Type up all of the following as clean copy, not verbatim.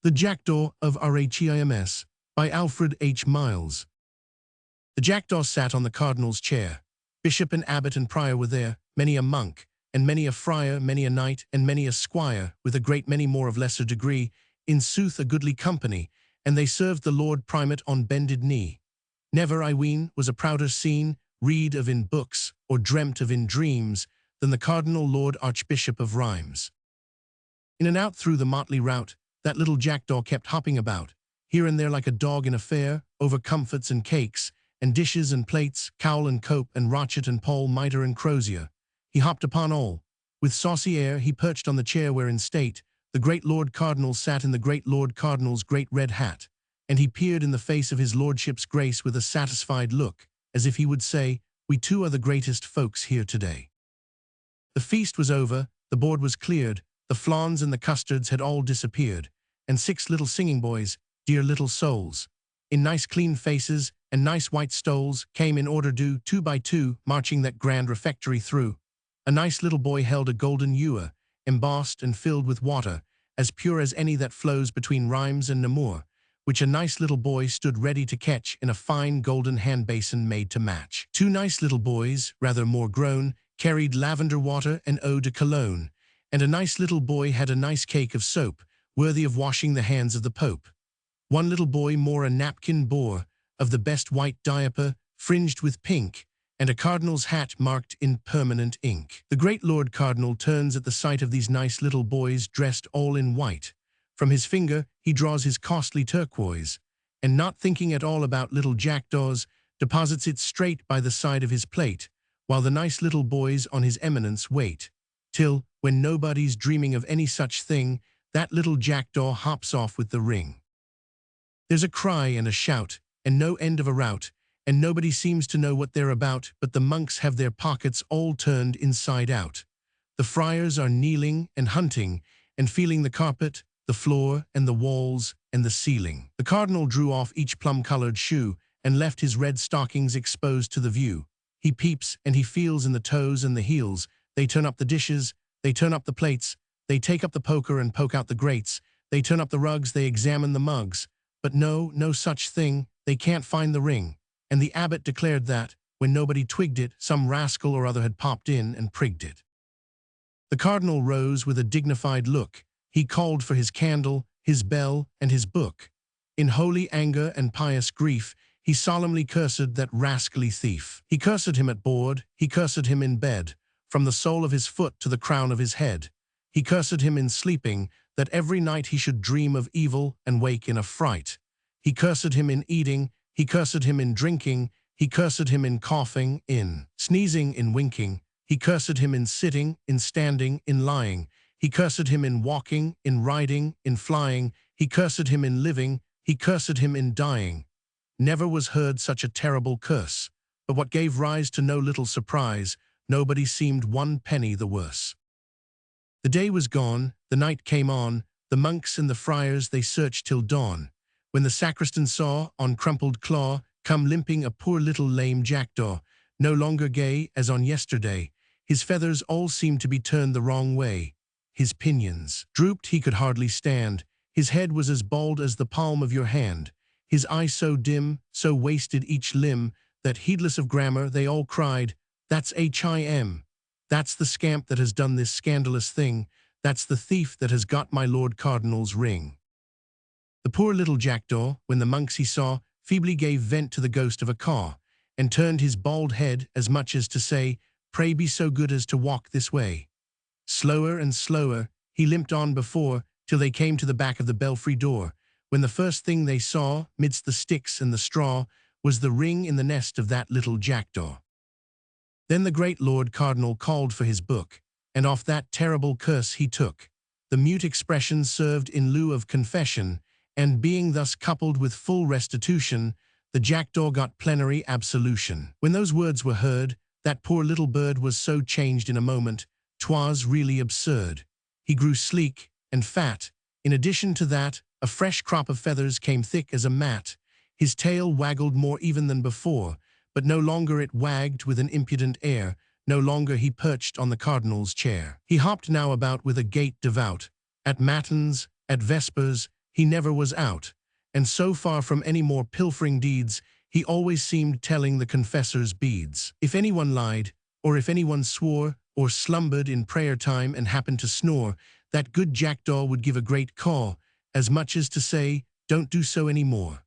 The Jackdaw of Rheims by Alfred H. Miles. The jackdaw sat on the cardinal's chair. Bishop and abbot and prior were there, many a monk, and many a friar, many a knight, and many a squire, with a great many more of lesser degree, in sooth a goodly company, and they served the Lord Primate on bended knee. Never, I ween, was a prouder scene, read of in books, or dreamt of in dreams, than the Cardinal Lord Archbishop of Rheims. In and out through the motley rout, that little jackdaw kept hopping about, here and there like a dog in a fair, over comforts and cakes, and dishes and plates, cowl and cope, and rochet and pole, mitre and crozier. He hopped upon all. With saucy air he perched on the chair where in state the great Lord Cardinal sat in the great Lord Cardinal's great red hat, and he peered in the face of his lordship's grace with a satisfied look, as if he would say, "We two are the greatest folks here today." The feast was over, the board was cleared, the flans and the custards had all disappeared, and 6 little singing boys, dear little souls, in nice clean faces and nice white stoles, came in order due, 2 by 2, marching that grand refectory through. A nice little boy held a golden ewer, embossed and filled with water, as pure as any that flows between Rheims and Namur, which a nice little boy stood ready to catch in a fine golden hand basin made to match. 2 nice little boys, rather more grown, carried lavender water and eau de cologne, and a nice little boy had a nice cake of soap, worthy of washing the hands of the Pope. 1 little boy more a napkin bore, of the best white diaper, fringed with pink, and a cardinal's hat marked in permanent ink. The great Lord Cardinal turns at the sight of these nice little boys dressed all in white. From his finger he draws his costly turquoise, and not thinking at all about little jackdaws, deposits it straight by the side of his plate, while the nice little boys on his eminence wait, till, when nobody's dreaming of any such thing, that little jackdaw hops off with the ring. There's a cry and a shout, and no end of a rout, and nobody seems to know what they're about, but the monks have their pockets all turned inside out. The friars are kneeling and hunting, and feeling the carpet, the floor, and the walls, and the ceiling. The cardinal drew off each plum-colored shoe, and left his red stockings exposed to the view. He peeps, and he feels in the toes and the heels. They turn up the dishes, they turn up the plates, they take up the poker and poke out the grates, they turn up the rugs, they examine the mugs, but no such thing, they can't find the ring, and the abbot declared that, when nobody twigged it, some rascal or other had popped in and prigged it. The cardinal rose with a dignified look. He called for his candle, his bell, and his book. In holy anger and pious grief, he solemnly cursed that rascally thief. He cursed him at board, he cursed him in bed, from the sole of his foot to the crown of his head. He cursed him in sleeping, that every night he should dream of evil and wake in a fright. He cursed him in eating, he cursed him in drinking, he cursed him in coughing, in sneezing, in winking. He cursed him in sitting, in standing, in lying. He cursed him in walking, in riding, in flying. He cursed him in living, he cursed him in dying. Never was heard such a terrible curse, but what gave rise to no little surprise, nobody seemed 1 penny the worse. The day was gone, the night came on, the monks and the friars they searched till dawn, when the sacristan saw, on crumpled claw, come limping a poor little lame jackdaw, no longer gay as on yesterday. His feathers all seemed to be turned the wrong way. His pinions drooped, he could hardly stand. His head was as bald as the palm of your hand. His eye so dim, so wasted each limb, that heedless of grammar they all cried, "That's him! That's the scamp that has done this scandalous thing. That's the thief that has got my Lord Cardinal's ring." The poor little jackdaw, when the monks he saw, feebly gave vent to the ghost of a caw, and turned his bald head as much as to say, "Pray be so good as to walk this way." Slower and slower he limped on before, till they came to the back of the belfry door, when the first thing they saw, midst the sticks and the straw, was the ring in the nest of that little jackdaw. Then the great Lord Cardinal called for his book, and off that terrible curse he took. The mute expression served in lieu of confession, and being thus coupled with full restitution, the jackdaw got plenary absolution. When those words were heard, that poor little bird was so changed in a moment, 'twas really absurd. He grew sleek and fat. In addition to that, a fresh crop of feathers came thick as a mat. His tail waggled more even than before, but no longer it wagged with an impudent air, no longer he perched on the cardinal's chair. He hopped now about with a gait devout, at matins, at vespers, he never was out, and so far from any more pilfering deeds, he always seemed telling the confessor's beads. If anyone lied, or if anyone swore, or slumbered in prayer time and happened to snore, that good jackdaw would give a great caw, as much as to say, "Don't do so any more."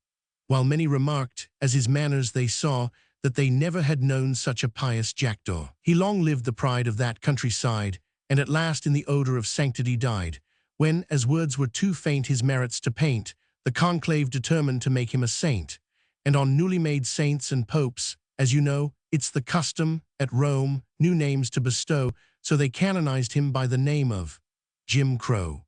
While many remarked, as his manners they saw, that they never had known such a pious jackdaw. He long lived the pride of that countryside, and at last in the odor of sanctity died, when, as words were too faint his merits to paint, the conclave determined to make him a saint. And on newly made saints and popes, as you know, it's the custom, at Rome, new names to bestow, so they canonized him by the name of Jim Crow.